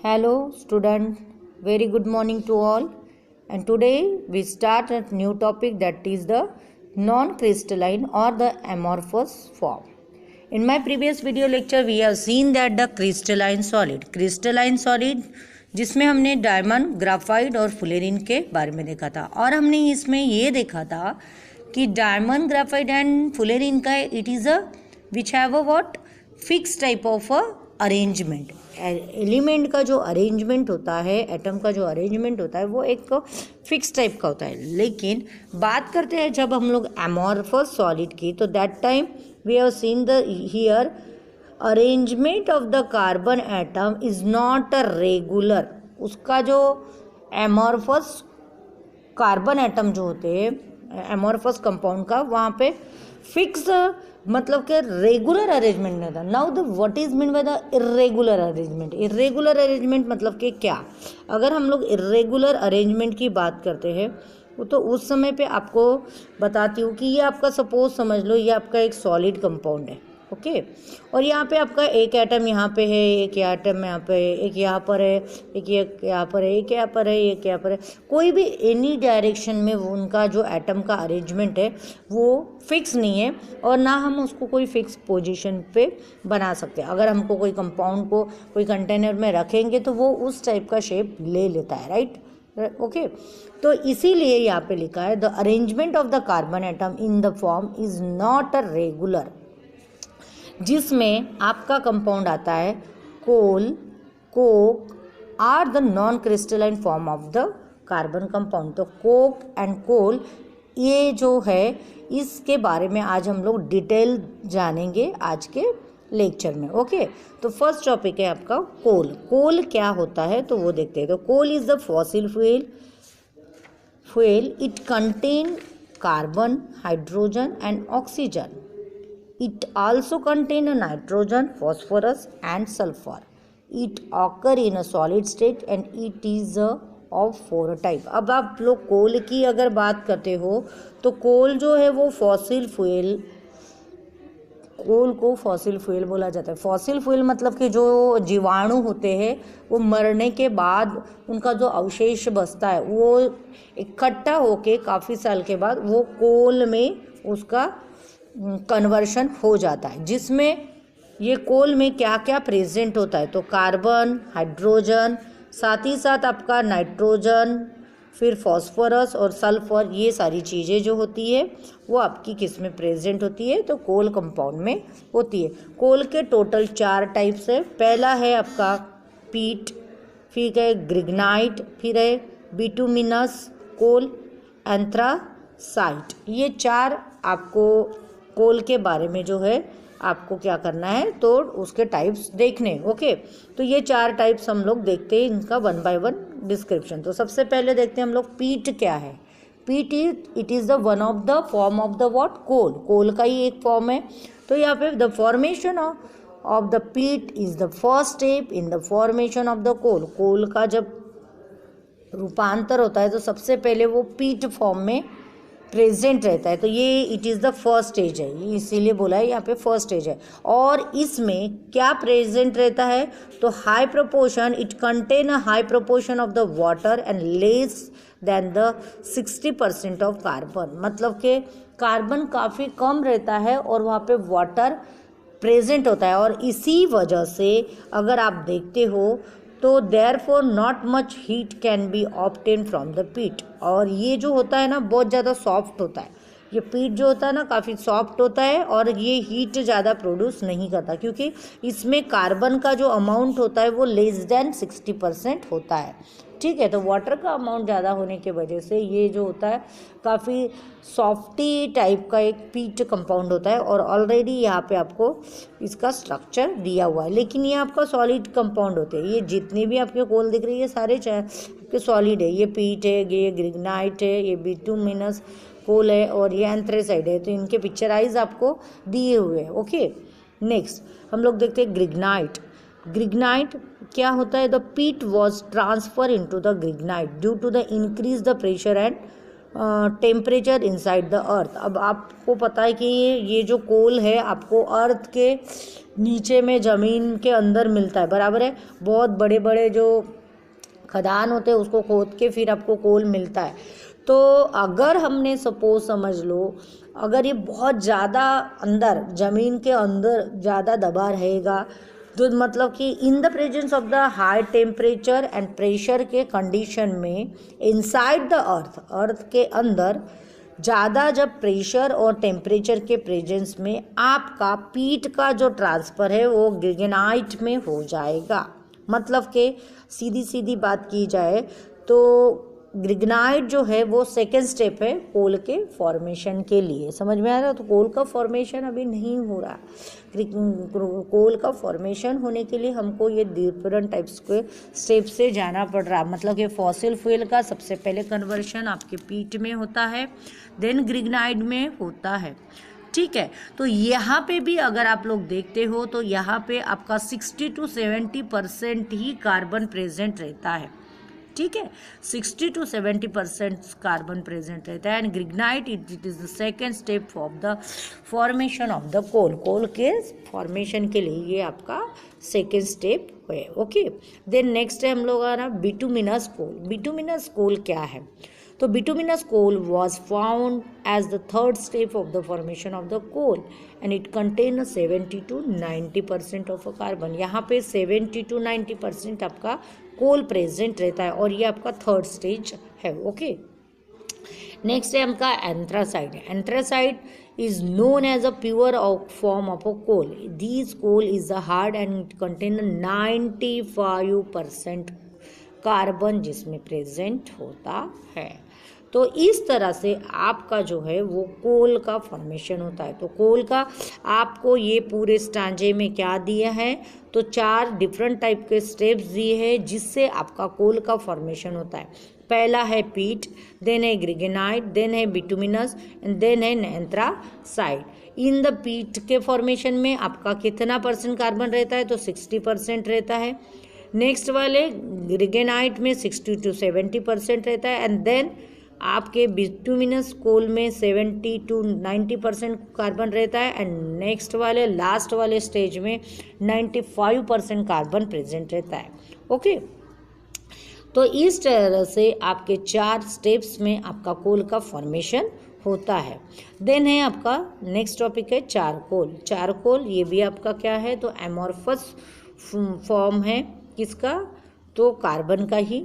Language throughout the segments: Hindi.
Hello student, very good morning to all, and today we start a new topic, that is the non-crystalline or the amorphous form. In my previous video lecture we have seen that the crystalline solid जिसमें हमने डायमंड, ग्राफाइट और फुलेरिन के बारे में देखा था, और हमने इसमें ये देखा था कि डायमंड, ग्राफाइट एंड फुलेरिन का it is a which have a what fix type of a arrangement. Element का जो अरेंजमेंट होता है, एटम का जो अरेंजमेंट होता है, वो एक फिक्स टाइप का होता है। लेकिन बात करते हैं जब हम लोग एमॉर्फस सॉलिड की, तो that time we have seen the here arrangement of the carbon atom is not a regular. उसका जो एमॉर्फस कार्बन एटम जो होते हैं, एमॉर्फस कंपाउंड का, वहाँ पे फिक्स मतलब कि रेगुलर अरेंजमेंट नहीं था। Now the what is mean by the irregular arrangement. Irregular arrangement मतलब कि क्या? अगर हम लोग इरेगुलर अरेंजमेंट की बात करते हैं तो उस समय पे आपको बताती हूँ कि ये आपका, सपोज समझ लो ये आपका एक सॉलिड कंपाउंड है, ओके। और यहाँ पे आपका एक एटम यहाँ पे है, एक एटम यहाँ पे है, एक यहाँ पर है, एक यहाँ पर है, एक यहाँ पर है, एक यहाँ पर है। कोई भी एनी डायरेक्शन में वो उनका जो एटम का अरेंजमेंट है वो फिक्स नहीं है, और ना हम उसको कोई फिक्स पोजीशन पे बना सकते। अगर हमको कोई कंपाउंड को कोई कंटेनर में रखेंगे तो वो उस टाइप का शेप ले लेता है, राइट, ओके। तो इसीलिए यहाँ पे लिखा है the arrangement of the carbon atom in the form is not a regular, जिसमें आपका कंपाउंड आता है coal, coke are the non crystalline form of the carbon compound. तो कोक एंड कोल ये जो है, इसके बारे में आज हम लोग डिटेल जानेंगे आज के लेक्चर में, ओके। तो फर्स्ट टॉपिक है आपका कोल। कोल क्या होता है तो वो देखते हैं। तो coal is the fossil fuel. It contain carbon, hydrogen and oxygen. It also contain a nitrogen, phosphorus and sulfur. It occur in a solid state and it is of four type. अब आप लोग कोल की अगर बात करते हो तो कोल जो है वो फॉसिल फ्यूल, कोल को फॉसिल फ्यूल बोला जाता है। फॉसिल फ्यूल मतलब कि जो जीवाणु होते हैं वो मरने के बाद उनका जो अवशेष बचता है वो इकट्ठा होके काफ़ी साल के बाद वो कोल में उसका कन्वर्शन हो जाता है, जिसमें ये कोल में क्या क्या प्रेजेंट होता है। तो कार्बन, हाइड्रोजन, साथ ही साथ आपका नाइट्रोजन, फिर फॉस्फोरस और सल्फर, ये सारी चीज़ें जो होती है वो आपकी किस में प्रेजेंट होती है तो कोल कंपाउंड में होती है। कोल के टोटल 4 टाइप्स है। पहला है आपका पीट, फिर है ग्रिग्नाइट, फिर है बिटुमिनस कोल, एंथ्रासाइट। ये 4 आपको कोल के बारे में जो है आपको क्या करना है तो उसके टाइप्स देखने, ओके। तो ये 4 टाइप्स हम लोग देखते हैं, इनका 1 बाय 1 डिस्क्रिप्शन। तो सबसे पहले देखते हैं हम लोग पीट क्या है। Peat it is the one of the form of the what coal. Coal का ही एक फॉर्म है। तो यहाँ पे the formation of the peat is the first step in the formation of the coal. Coal का जब रूपांतर होता है तो सबसे पहले वो पीट फॉर्म में प्रेजेंट रहता है। तो ये it is the first stage है, ये इसीलिए बोला है यहाँ पे फर्स्ट स्टेज है। और इसमें क्या प्रेजेंट रहता है तो high proportion, it contain a high proportion of the water and less than the 60% of carbon. मतलब कि कार्बन काफ़ी कम रहता है और वहाँ पे वाटर प्रेजेंट होता है, और इसी वजह से अगर आप देखते हो तो therefore not much heat can be obtain from the पीट। और ये जो होता है ना बहुत ज़्यादा सॉफ्ट होता है। ये पीट जो होता है ना काफ़ी सॉफ्ट होता है और ये हीट ज़्यादा प्रोड्यूस नहीं करता, क्योंकि इसमें कार्बन का जो अमाउंट होता है वो लेस देन 60% होता है, ठीक है। तो वाटर का अमाउंट ज़्यादा होने की वजह से ये जो होता है काफ़ी सॉफ्टी टाइप का एक पीट कंपाउंड होता है। और ऑलरेडी यहाँ पे आपको इसका स्ट्रक्चर दिया हुआ है, लेकिन ये आपका सॉलिड कंपाउंड होते हैं। ये जितने भी आपके कोल दिख रही है सारे आपके सॉलिड है। ये पीट है, ये ग्रिग्नाइट है, ये बिटुमिनस कोल है और ये एंथ्रेसाइड है। तो इनके पिक्चराइज आपको दिए हुए हैं, ओके। नेक्स्ट हम लोग देखते हैं ग्रिग्नाइट। ग्रिग्नाइट क्या होता है? The peat was transfer into the lignite due to the increase the pressure and temperature inside the earth. अब आपको पता है कि ये जो कोल है आपको अर्थ के नीचे में ज़मीन के अंदर मिलता है, बराबर है। बहुत बड़े बड़े जो खदान होते हैं उसको खोद के फिर आपको कोल मिलता है। तो अगर हमने सपोज समझ लो, अगर ये बहुत ज़्यादा अंदर ज़मीन के अंदर ज़्यादा दबा रहेगा तो मतलब कि in the presence of the high temperature and pressure के कंडीशन में इनसाइड द अर्थ के अंदर ज़्यादा जब प्रेशर और टेम्परेचर के प्रेजेंस में आपका पीट का जो ट्रांसफ़र है वो ग्रिगेनाइट में हो जाएगा। मतलब कि सीधी सीधी बात की जाए तो ग्रिगनाइट जो है वो सेकेंड स्टेप है कोल के फॉर्मेशन के लिए। समझ में आ रहा है? तो कोल का फॉर्मेशन अभी नहीं हो रहा। कोल का फॉर्मेशन होने के लिए हमको ये डिफरेंट टाइप्स के स्टेप से जाना पड़ रहा। मतलब कि फॉसिल फ्यूल का सबसे पहले कन्वर्शन आपके पीट में होता है, देन ग्रिगनाइट में होता है। ठीक है, तो यहाँ पे भी अगर आप लोग देखते हो तो यहाँ पे आपका 60 to 70% ही कार्बन प्रेजेंट रहता है। ठीक है, 60 to 70% कार्बन प्रेजेंट रहता है। And lignite it is the second step of the formation of the coal. Coal के फॉर्मेशन के लिए ये आपका सेकेंड स्टेप है। ओके, देन नेक्स्ट है हम लोग आ रहा बिटुमिनस कोल। बिटुमिनस कोल क्या है? तो bituminous coal was found as the third step of the formation of the coal and it contains 70 to 90% of a carbon। यहाँ पे 70 to 90% आपका कोल प्रेजेंट रहता है और ये आपका थर्ड स्टेज है। ओके, नेक्स्ट है आपका एंथ्रासाइड। एंथ्रासाइड is known as a pure form of a coal. This coal is hard and it contains 95% carbon जिसमें प्रेजेंट होता है। तो इस तरह से आपका जो है वो कोल का फॉर्मेशन होता है। तो कोल का आपको ये पूरे स्टांजे में क्या दिया है? तो 4 डिफरेंट टाइप के स्टेप्स दिए हैं जिससे आपका कोल का फॉर्मेशन होता है। पहला है पीट, देन है ग्रिगेनाइट, देन है बिटुमिनस एंड देन है एंथ्रासाइड। इन द पीट के फॉर्मेशन में आपका कितना परसेंट कार्बन रहता है? तो 60% रहता है। नेक्स्ट वाले ग्रिगेनाइट में 60 to 70% रहता है एंड देन आपके बिटुमिनस कोल में 70 to 90% कार्बन रहता है एंड नेक्स्ट वाले लास्ट वाले स्टेज में 95% कार्बन प्रेजेंट रहता है। ओके, तो इस तरह से आपके 4 स्टेप्स में आपका कोल का फॉर्मेशन होता है। देन है आपका नेक्स्ट टॉपिक है चारकोल। चारकोल ये भी आपका क्या है? तो एमॉर्फस फॉर्म है किसका? तो कार्बन का ही।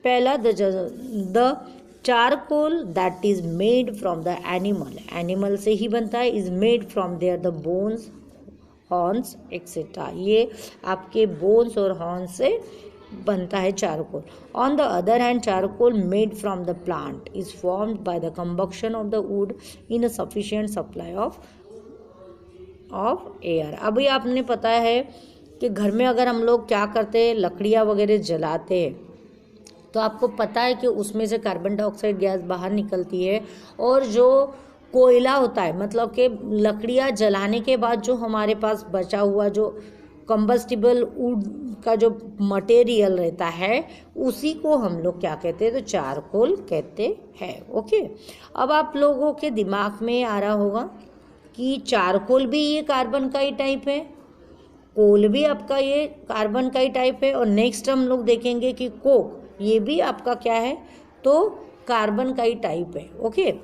पहला the charcoal that is made from the animal, animal से ही बनता है, is made from their the bones, horns etcetera. ये आपके बोन्स और हॉर्न्स से बनता है charcoal. On the other hand charcoal made from the plant is formed by the combustion of the wood in a sufficient supply of air. अभी आपने पता है कि घर में अगर हम लोग क्या करते हैं, लकड़ियाँ वगैरह जलाते हैं तो आपको पता है कि उसमें से कार्बन डाइऑक्साइड गैस बाहर निकलती है और जो कोयला होता है, मतलब कि लकड़ियाँ जलाने के बाद जो हमारे पास बचा हुआ जो कंबस्टिबल वुड का जो मटेरियल रहता है उसी को हम लोग क्या कहते हैं? तो चारकोल कहते हैं। ओके, अब आप लोगों के दिमाग में आ रहा होगा कि चारकोल भी ये कार्बन का ही टाइप है, कोल भी आपका ये कार्बन का ही टाइप है और नेक्स्ट हम लोग देखेंगे कि कोक ये भी आपका क्या है? तो कार्बन का ही टाइप है। ओके,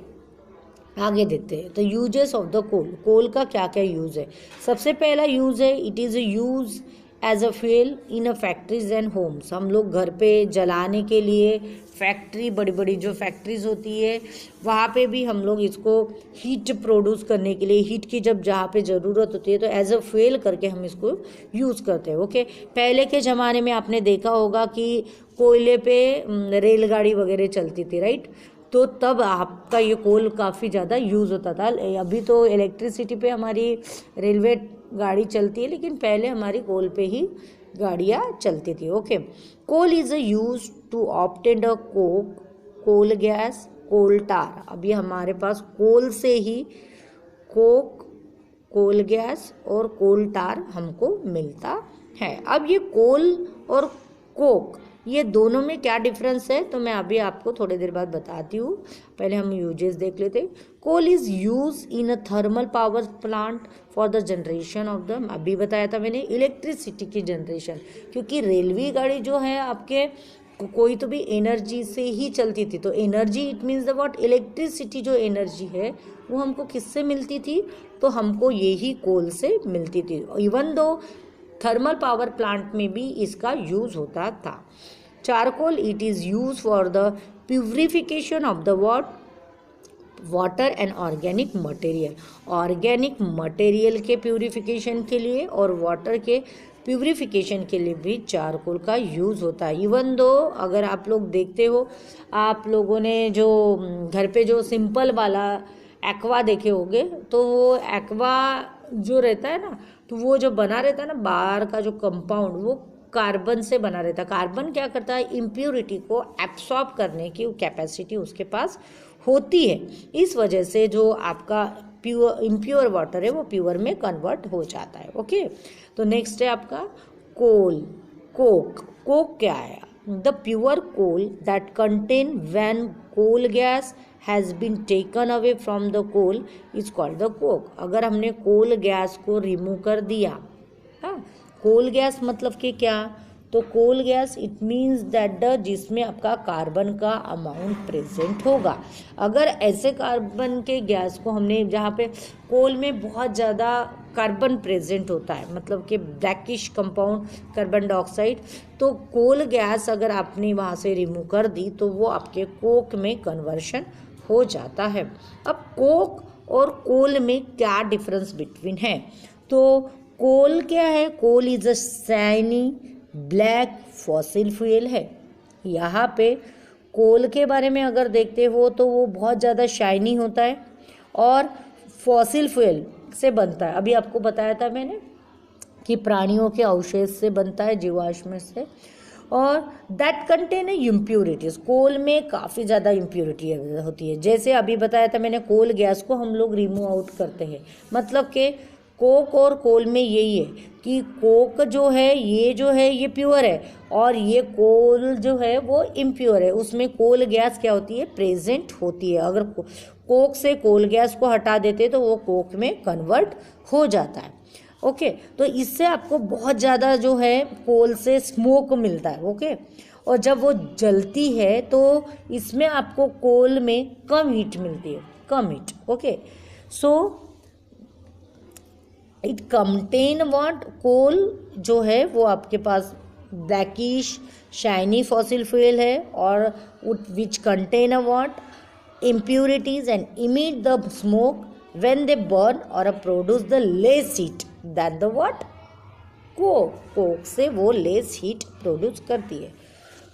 आगे देखते हैं। तो uses of the coal, coal का क्या क्या यूज़ है? सबसे पहला यूज़ है it is use as a fuel in a factories and homes. हम लोग घर पे जलाने के लिए फैक्ट्री, बड़ी बड़ी जो फैक्ट्रीज होती है वहाँ पे भी हम लोग इसको हीट प्रोड्यूस करने के लिए, हीट की जब जहाँ पे ज़रूरत होती है तो एज अ फ्यूल करके हम इसको यूज़ करते हैं। ओके, पहले के ज़माने में आपने देखा होगा कि कोयले पे रेलगाड़ी वगैरह चलती थी, राइट? तो तब आपका ये कोल काफ़ी ज़्यादा यूज़ होता था। अभी तो इलेक्ट्रिसिटी पे हमारी रेलवे गाड़ी चलती है लेकिन पहले हमारी कोल पे ही गाड़ियाँ चलती थी। Okay, coal is a use to obtain a coke, coal gas, coal tar. अभी हमारे पास कोल से ही कोक, कोल गैस और कोल टार हमको मिलता है। अब ये कोल और कोक ये दोनों में क्या डिफरेंस है तो मैं अभी आपको थोड़ी देर बाद बताती हूँ। पहले हम यूजेस देख लेते। Coal is use in a thermal power plant for the generation of the, अभी बताया था मैंने, इलेक्ट्रिसिटी की जनरेशन, क्योंकि रेलवे गाड़ी जो है आपके कोई तो भी एनर्जी से ही चलती थी, तो energy it means the what, electricity जो एनर्जी है वो हमको किससे मिलती थी, तो हमको यही कोल से मिलती थी। Even though thermal power plant में भी इसका यूज होता था। Charcoal it is use for the purification of the water and organic material, organic material के प्यूरिफिकेशन के लिए और वाटर के प्यूरिफिकेशन के लिए भी चारकोल का यूज़ होता है। इवन दो अगर आप लोग देखते हो, आप लोगों ने जो घर पे जो सिंपल वाला एक्वा देखे होंगे, तो वो एक्वा जो रहता है ना, तो वो जो बना रहता है ना बाहर का जो कंपाउंड, वो कार्बन से बना रहता है। कार्बन क्या करता है, इम्प्योरिटी को एब्सॉर्ब करने की कैपेसिटी उसके पास होती है। इस वजह से जो आपका प्योर इम्प्योर वाटर है वो प्योर में कन्वर्ट हो जाता है। ओके, तो नेक्स्ट है आपका कोल, कोक। कोक क्या है, the pure coal that contain when coal gas has been taken away from the coal is called the coke. अगर हमने कोल गैस को रिमूव कर दिया, हाँ, कोल गैस मतलब कि क्या, तो coal gas it means that the जिसमें आपका कार्बन का अमाउंट प्रेजेंट होगा। अगर ऐसे कार्बन के गैस को हमने, जहाँ पे कोल में बहुत ज़्यादा कार्बन प्रेजेंट होता है, मतलब कि ब्लैकिश कंपाउंड कार्बन डाइऑक्साइड, तो कोल गैस अगर आपने वहाँ से रिमूव कर दी तो वो आपके कोक में कन्वर्शन हो जाता है। अब कोक और कोल में क्या डिफरेंस बिटवीन है, तो कोल क्या है, coal is a shiny black fossil fuel है। यहाँ पे कोल के बारे में अगर देखते हो तो वो बहुत ज़्यादा शाइनी होता है और फॉसिल फ्यूल से बनता है। अभी आपको बताया था मैंने कि प्राणियों के अवशेष से बनता है, जीवाश्म से, और दैट कंटेन इम्प्योरिटीज़। कोल में काफ़ी ज़्यादा इम्प्योरिटी होती है। जैसे अभी बताया था मैंने, कोल गैस को हम लोग रिमूव आउट करते हैं, मतलब कि कोक और कोल में यही है कि कोक जो है ये प्योर है और ये कोल जो है वो इम्प्योर है। उसमें कोल गैस क्या होती है, प्रेजेंट होती है। अगर कोक से कोल गैस को हटा देते तो वो कोक में कन्वर्ट हो जाता है। ओके, तो इससे आपको बहुत ज़्यादा जो है कोल से स्मोक मिलता है। ओके, और जब वो जलती है तो इसमें आपको कोल में कम हीट मिलती है, कम heat. Okay, so it contain what, coal जो है वो आपके पास ब्लैकिश शाइनी फॉसिल फ्यूल है और which contain a what impurities and emit the smoke when they burn or produce the less heat than the what, Coke से वो लेस हीट प्रोड्यूस करती है।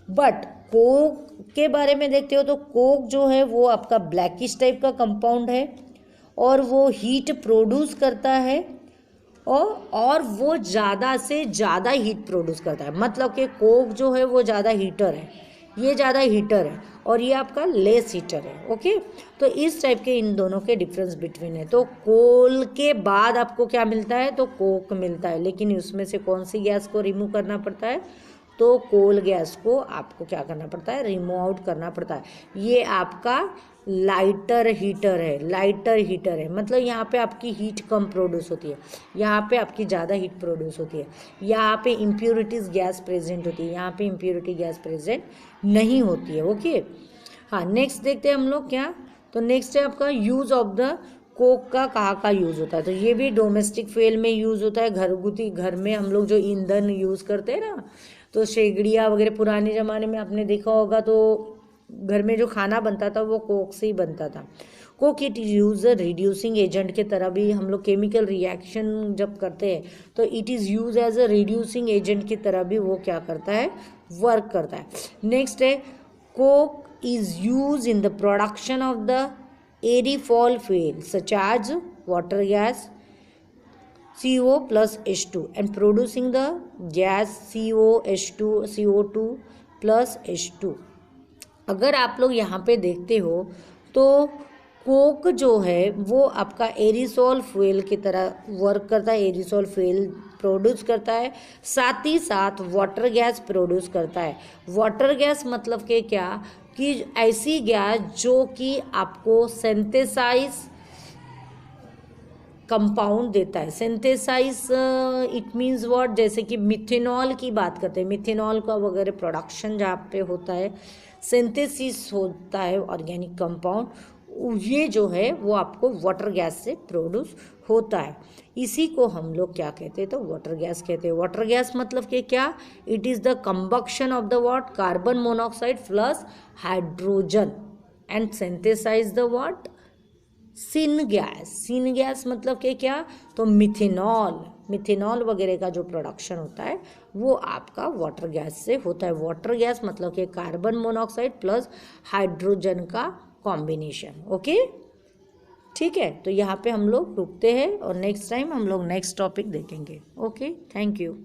बट कोक के बारे में देखते हो तो कोक जो है वो आपका ब्लैकिश टाइप का कंपाउंड है और वो हीट प्रोड्यूस करता है और वो ज़्यादा से ज़्यादा हीट प्रोड्यूस करता है। मतलब कि कोक जो है वो ज़्यादा हीटर है, ये ज़्यादा हीटर है और ये आपका लेस हीटर है। ओके, तो इस टाइप के इन दोनों के डिफरेंस बिटवीन है। तो कोल के बाद आपको क्या मिलता है, तो कोक मिलता है, लेकिन उसमें से कौन सी गैस को रिमूव करना पड़ता है, तो कोल गैस को आपको क्या करना पड़ता है, रिमूव आउट करना पड़ता है। ये आपका लाइटर हीटर है, लाइटर हीटर है, मतलब यहाँ पे आपकी हीट कम प्रोड्यूस होती है, यहाँ पे आपकी ज़्यादा हीट प्रोड्यूस होती है। यहाँ पे इम्प्योरिटीज़ गैस प्रेजेंट होती है, यहाँ पे इम्प्योरिटी गैस प्रेजेंट नहीं होती है। ओके, हाँ, नेक्स्ट देखते हैं हम लोग क्या, तो नेक्स्ट है आपका यूज़ ऑफ द कोक का कहाँ का यूज़ होता है, तो ये भी डोमेस्टिक फ्यूल में यूज़ होता है। घरगुती घर में हम लोग जो ईंधन यूज़ करते हैं ना, तो शेगड़िया वगैरह पुराने ज़माने में आपने देखा होगा, तो घर में जो खाना बनता था वो कोक से ही बनता था। Coke it is use reducing agent के तरह भी, हम लोग केमिकल रिएक्शन जब करते हैं तो it is use as a reducing agent की तरह भी वो क्या करता है, वर्क करता है। नेक्स्ट है coke is use in the production of the aeriform fuel such as water gas CO plus H2 and producing the gas CO2 plus H2। अगर आप लोग यहाँ पे देखते हो तो कोक जो है वो आपका एरिसोल फ्यूल की तरह वर्क करता है, एरिसोल फ्यूल प्रोड्यूस करता है, साथ ही साथ वाटर गैस प्रोड्यूस करता है। वाटर गैस मतलब कि क्या, कि ऐसी गैस जो कि आपको सिंथेसाइज कंपाउंड देता है। सिंथेसाइज इट मीन्स व्हाट, जैसे कि मिथेनॉल की बात करते हैं, मिथेनॉल का वगैरह प्रोडक्शन जहाँ पे होता है, सिंथेसिस होता है ऑर्गेनिक कंपाउंड, ये जो है वो आपको वाटर गैस से प्रोड्यूस होता है। इसी को हम लोग क्या कहते हैं, तो वाटर गैस कहते हैं। वाटर गैस मतलब कि क्या, it is the combustion of the what, carbon monoxide plus hydrogen and synthesise the what, syn gas. Syn gas मतलब कि क्या, तो मिथेनॉल, मिथेनॉल वगैरह का जो प्रोडक्शन होता है वो आपका वाटर गैस से होता है। वाटर गैस मतलब कि कार्बन मोनोऑक्साइड प्लस हाइड्रोजन का कॉम्बिनेशन। ओके, ठीक है, तो यहाँ पे हम लोग रुकते हैं और नेक्स्ट टाइम हम लोग नेक्स्ट टॉपिक देखेंगे। Okay, thank you.